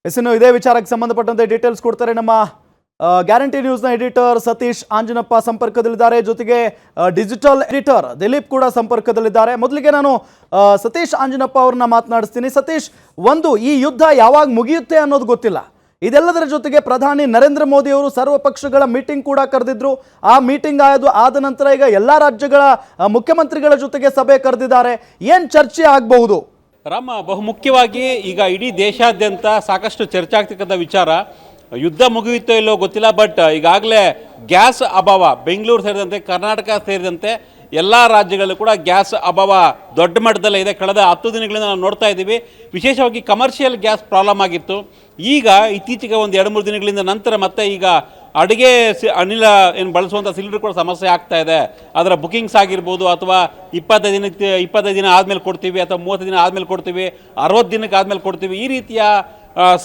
ಇನ್ನು ಇದೇ ವಿಚಾರಕ್ಕೆ ಸಂಬಂಧಪಟ್ಟಂತೆ ಡೀಟೇಲ್ಸ್ ಕೊಡ್ತಾರೆ ನಮ್ಮ ಗ್ಯಾರಂಟಿ ನ್ಯೂಸ್ನ ಎಡಿಟರ್ ಸತೀಶ್ ಆಂಜನಪ್ಪ ಸಂಪರ್ಕದಲ್ಲಿದ್ದಾರೆ. ಜೊತೆಗೆ ಡಿಜಿಟಲ್ ಎಡಿಟರ್ ದಿಲೀಪ್ ಕೂಡ ಸಂಪರ್ಕದಲ್ಲಿದ್ದಾರೆ. ಮೊದಲಿಗೆ ನಾನು ಸತೀಶ್ ಆಂಜನಪ್ಪ ಅವ್ರನ್ನ ಮಾತನಾಡಿಸ್ತೀನಿ. ಸತೀಶ್, ಈ ಯುದ್ಧ ಯಾವಾಗ ಮುಗಿಯುತ್ತೆ ಅನ್ನೋದು ಗೊತ್ತಿಲ್ಲ. ಇದೆಲ್ಲದರ ಜೊತೆಗೆ ಪ್ರಧಾನಿ ನರೇಂದ್ರ ಮೋದಿ ಅವರು ಸರ್ವ ಪಕ್ಷಗಳ ಮೀಟಿಂಗ್ ಕೂಡ ಕರೆದಿದ್ರು. ಆ ಮೀಟಿಂಗ್ ಆದ ನಂತರ ಈಗ ಎಲ್ಲ ರಾಜ್ಯಗಳ ಮುಖ್ಯಮಂತ್ರಿಗಳ ಜೊತೆಗೆ ಸಭೆ ಕರೆದಿದ್ದಾರೆ. ಏನು ಚರ್ಚೆ ಆಗಬಹುದು? ರಾಮ, ಬಹುಮುಖ್ಯವಾಗಿ ಈಗ ಇಡೀ ದೇಶಾದ್ಯಂತ ಸಾಕಷ್ಟು ಚರ್ಚೆ ಆಗ್ತಕ್ಕಂಥ ವಿಚಾರ, ಯುದ್ಧ ಮುಗಿಯುತ್ತೋ ಇಲ್ಲೋ ಗೊತ್ತಿಲ್ಲ, ಬಟ್ ಈಗಾಗಲೇ ಗ್ಯಾಸ್ ಅಭಾವ ಬೆಂಗಳೂರು ಸೇರಿದಂತೆ ಕರ್ನಾಟಕ ಸೇರಿದಂತೆ ಎಲ್ಲ ರಾಜ್ಯಗಳಲ್ಲೂ ಕೂಡ ಗ್ಯಾಸ್ ಅಭಾವ ದೊಡ್ಡ ಮಟ್ಟದಲ್ಲೇ ಇದೆ. ಕಳೆದ 10 ದಿನಗಳಿಂದ ನಾವು ನೋಡ್ತಾ ಇದ್ದೀವಿ. ವಿಶೇಷವಾಗಿ ಕಮರ್ಷಿಯಲ್ ಗ್ಯಾಸ್ ಪ್ರಾಬ್ಲಮ್ ಆಗಿತ್ತು. ಈಗ ಇತ್ತೀಚೆಗೆ ಒಂದು 2-3 ದಿನಗಳಿಂದ ನಂತರ ಮತ್ತೆ ಈಗ ಅಡುಗೆ ಅನಿಲ ಏನು ಬಳಸುವಂಥ ಸಿಲಿಂಡರ್ ಕೂಡ ಸಮಸ್ಯೆ ಆಗ್ತಾ ಇದೆ. ಅದರ ಬುಕಿಂಗ್ಸ್ ಆಗಿರ್ಬೋದು, ಅಥವಾ 25 ದಿನ ಆದಮೇಲೆ ಕೊಡ್ತೀವಿ, ಅಥವಾ 30 ದಿನ ಆದಮೇಲೆ ಕೊಡ್ತೀವಿ, 60 ದಿನಕ್ಕೆ ಆದಮೇಲೆ ಕೊಡ್ತೀವಿ, ಈ ರೀತಿಯ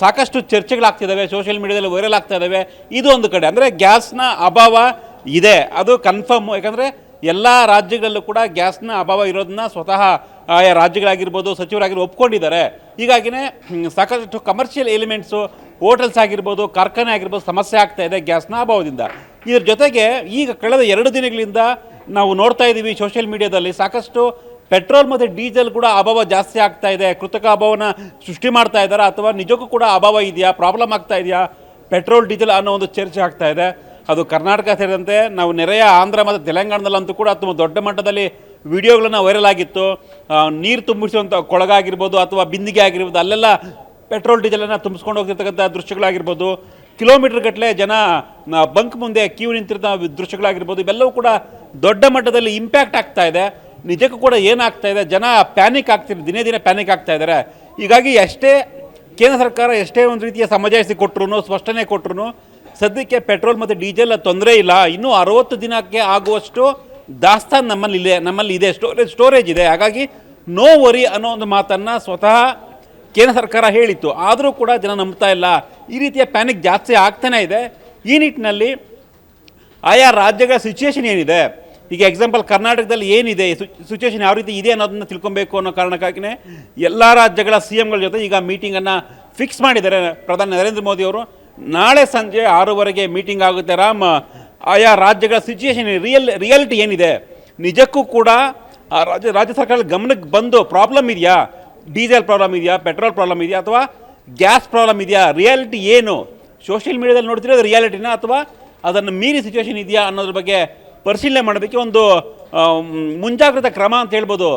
ಸಾಕಷ್ಟು ಚರ್ಚೆಗಳಾಗ್ತಿದ್ದಾವೆ, ಸೋಷಿಯಲ್ ಮೀಡಿಯಾದಲ್ಲಿ ವೈರಲ್ ಆಗ್ತಾ ಇದ್ದಾವೆ. ಇದು ಒಂದು ಕಡೆ ಅಂದರೆ ಗ್ಯಾಸ್ನ ಅಭಾವ ಇದೆ, ಅದು ಕನ್ಫರ್ಮ್. ಯಾಕಂದರೆ ಎಲ್ಲ ರಾಜ್ಯಗಳಲ್ಲೂ ಕೂಡ ಗ್ಯಾಸ್ನ ಅಭಾವ ಇರೋದನ್ನ ಸ್ವತಃ ಆಯಾ ರಾಜ್ಯಗಳಾಗಿರ್ಬೋದು, ಸಚಿವರಾಗಿರ್ಬೋದು ಒಪ್ಕೊಂಡಿದ್ದಾರೆ. ಹೀಗಾಗಿನೇ ಸಾಕಷ್ಟು ಕಮರ್ಷಿಯಲ್ ಎಲಿಮೆಂಟ್ಸು, ಹೋಟೆಲ್ಸ್ ಆಗಿರ್ಬೋದು, ಕಾರ್ಖಾನೆ ಆಗಿರ್ಬೋದು ಸಮಸ್ಯೆ ಆಗ್ತಾ ಇದೆ ಗ್ಯಾಸ್ನ ಅಭಾವದಿಂದ. ಇದ್ರ ಜೊತೆಗೆ ಈಗ ಕಳೆದ 2 ದಿನಗಳಿಂದ ನಾವು ನೋಡ್ತಾ ಇದ್ದೀವಿ ಸೋಷಿಯಲ್ ಮೀಡಿಯಾದಲ್ಲಿ ಸಾಕಷ್ಟು ಪೆಟ್ರೋಲ್ ಮತ್ತು ಡೀಸೆಲ್ ಕೂಡ ಅಭಾವ ಜಾಸ್ತಿ ಆಗ್ತಾ ಇದೆ. ಕೃತಕ ಅಭಾವನ ಸೃಷ್ಟಿ ಮಾಡ್ತಾ ಇದ್ದಾರೆ, ಅಥವಾ ನಿಜಕ್ಕೂ ಕೂಡ ಅಭಾವ ಇದೆಯಾ, ಪ್ರಾಬ್ಲಮ್ ಆಗ್ತಾ ಇದೆಯಾ ಪೆಟ್ರೋಲ್ ಡೀಸೆಲ್ ಅನ್ನೋ ಒಂದು ಚರ್ಚೆ ಆಗ್ತಾ ಇದೆ. ಅದು ಕರ್ನಾಟಕ ಸೇರಿದಂತೆ ನಾವು ನೆರೆಯ ಆಂಧ್ರ ಮತ್ತು ತೆಲಂಗಾಣದಲ್ಲಂತೂ ಕೂಡ ತುಂಬ ದೊಡ್ಡ ಮಟ್ಟದಲ್ಲಿ ವಿಡಿಯೋಗಳನ್ನು ವೈರಲ್ ಆಗಿತ್ತು. ನೀರು ತುಂಬಿಸುವಂಥ ಕೊಳಗಾಗಿರ್ಬೋದು ಅಥವಾ ಬಿಂದಿಗೆ ಆಗಿರ್ಬೋದು, ಅಲ್ಲೆಲ್ಲ ಪೆಟ್ರೋಲ್ ಡೀಸೆಲನ್ನು ತುಂಬಿಸ್ಕೊಂಡು ಹೋಗ್ತಿರ್ತಕ್ಕಂಥ ದೃಶ್ಯಗಳಾಗಿರ್ಬೋದು, ಕಿಲೋಮೀಟರ್ ಗಟ್ಟಲೆ ಜನ ಬಂಕ್ ಮುಂದೆ ಕ್ಯೂ ನಿಂತಿರೋ ದೃಶ್ಯಗಳಾಗಿರ್ಬೋದು, ಇವೆಲ್ಲವೂ ಕೂಡ ದೊಡ್ಡ ಮಟ್ಟದಲ್ಲಿ ಇಂಪ್ಯಾಕ್ಟ್ ಆಗ್ತಾ ಇದೆ. ನಿಜಕ್ಕೂ ಕೂಡ ಏನಾಗ್ತಾ ಇದೆ, ಜನ ಪ್ಯಾನಿಕ್ ಆಗ್ತಿದ್ದಾರೆ, ದಿನೇ ದಿನೇ ಪ್ಯಾನಿಕ್ ಆಗ್ತಾ ಇದ್ದಾರೆ. ಹೀಗಾಗಿ ಎಷ್ಟೇ ಕೇಂದ್ರ ಸರ್ಕಾರ ಎಷ್ಟೇ ಒಂದು ರೀತಿಯ ಸಮಜಾಯಿಸಿ ಕೊಟ್ಟರು, ಸ್ಪಷ್ಟನೆ ಕೊಟ್ಟರು, ಸದ್ಯಕ್ಕೆ ಪೆಟ್ರೋಲ್ ಮತ್ತು ಡೀಸೆಲ್ ತೊಂದರೆ ಇಲ್ಲ. ಇನ್ನೂ 60 ದಿನಕ್ಕೆ ಆಗುವಷ್ಟು ದಾಸ್ತಾನು ನಮ್ಮಲ್ಲಿ ಇದೆ, ಸ್ಟೋರೇಜ್ ಇದೆ. ಹಾಗಾಗಿ ನೋ ವರಿ ಅನ್ನೋ ಒಂದು ಮಾತನ್ನು ಸ್ವತಃ ಕೇಂದ್ರ ಸರ್ಕಾರ ಹೇಳಿತ್ತು. ಆದರೂ ಕೂಡ ಜನ ನಂಬ್ತಾ ಇಲ್ಲ. ಈ ರೀತಿಯ ಪ್ಯಾನಿಕ್ ಜಾಸ್ತಿ ಆಗ್ತಾನೇ ಇದೆ. ಈ ನಿಟ್ಟಿನಲ್ಲಿ ಆಯಾ ರಾಜ್ಯಗಳ ಸಿಚುಯೇಷನ್ ಏನಿದೆ, ಈಗ ಎಕ್ಸಾಂಪಲ್ ಕರ್ನಾಟಕದಲ್ಲಿ ಏನಿದೆ, ಸಿಚುಯೇಷನ್ ಯಾವ ರೀತಿ ಇದೆ ಅನ್ನೋದನ್ನು ತಿಳ್ಕೊಬೇಕು ಅನ್ನೋ ಕಾರಣಕ್ಕಾಗಿಯೇ ಎಲ್ಲ ರಾಜ್ಯಗಳ CMಗಳ ಜೊತೆ ಈಗ ಮೀಟಿಂಗನ್ನು ಫಿಕ್ಸ್ ಮಾಡಿದ್ದಾರೆ ಪ್ರಧಾನಿ ನರೇಂದ್ರ ಮೋದಿ ಅವರು. ನಾಳೆ ಸಂಜೆ 6:15ಗೆ ಮೀಟಿಂಗ್ ಆಗುತ್ತೆ. ರಾಮ್, ಆಯಾ ರಾಜ್ಯಗಳ ಸಿಚುಯೇಷನ್ ರಿಯಾಲಿಟಿ ಏನಿದೆ, ನಿಜಕ್ಕೂ ಕೂಡ ರಾಜ್ಯ ಸರ್ಕಾರದ ಗಮನಕ್ಕೆ ಬಂದು ಪ್ರಾಬ್ಲಮ್ ಇದೆಯಾ, ಡೀಸೆಲ್ ಪ್ರಾಬ್ಲಮ್ ಇದೆಯಾ, ಪೆಟ್ರೋಲ್ ಪ್ರಾಬ್ಲಮ್ ಇದೆಯಾ, ಅಥವಾ ಗ್ಯಾಸ್ ಪ್ರಾಬ್ಲಮ್ ಇದೆಯಾ, ರಿಯಾಲಿಟಿ ಏನು, ಸೋಷಿಯಲ್ ಮೀಡಿಯಾದಲ್ಲಿ ನೋಡ್ತಿರೋದು ರಿಯಾಲಿಟಿನ ಅಥವಾ ಅದನ್ನು ಮೀರಿ ಸಿಚುವೇಶನ್ ಇದೆಯಾ ಅನ್ನೋದ್ರ ಬಗ್ಗೆ ಪರಿಶೀಲನೆ ಮಾಡೋದಕ್ಕೆ ಒಂದು ಮುಂಜಾಗ್ರತಾ ಕ್ರಮ ಅಂತ ಹೇಳ್ಬೋದು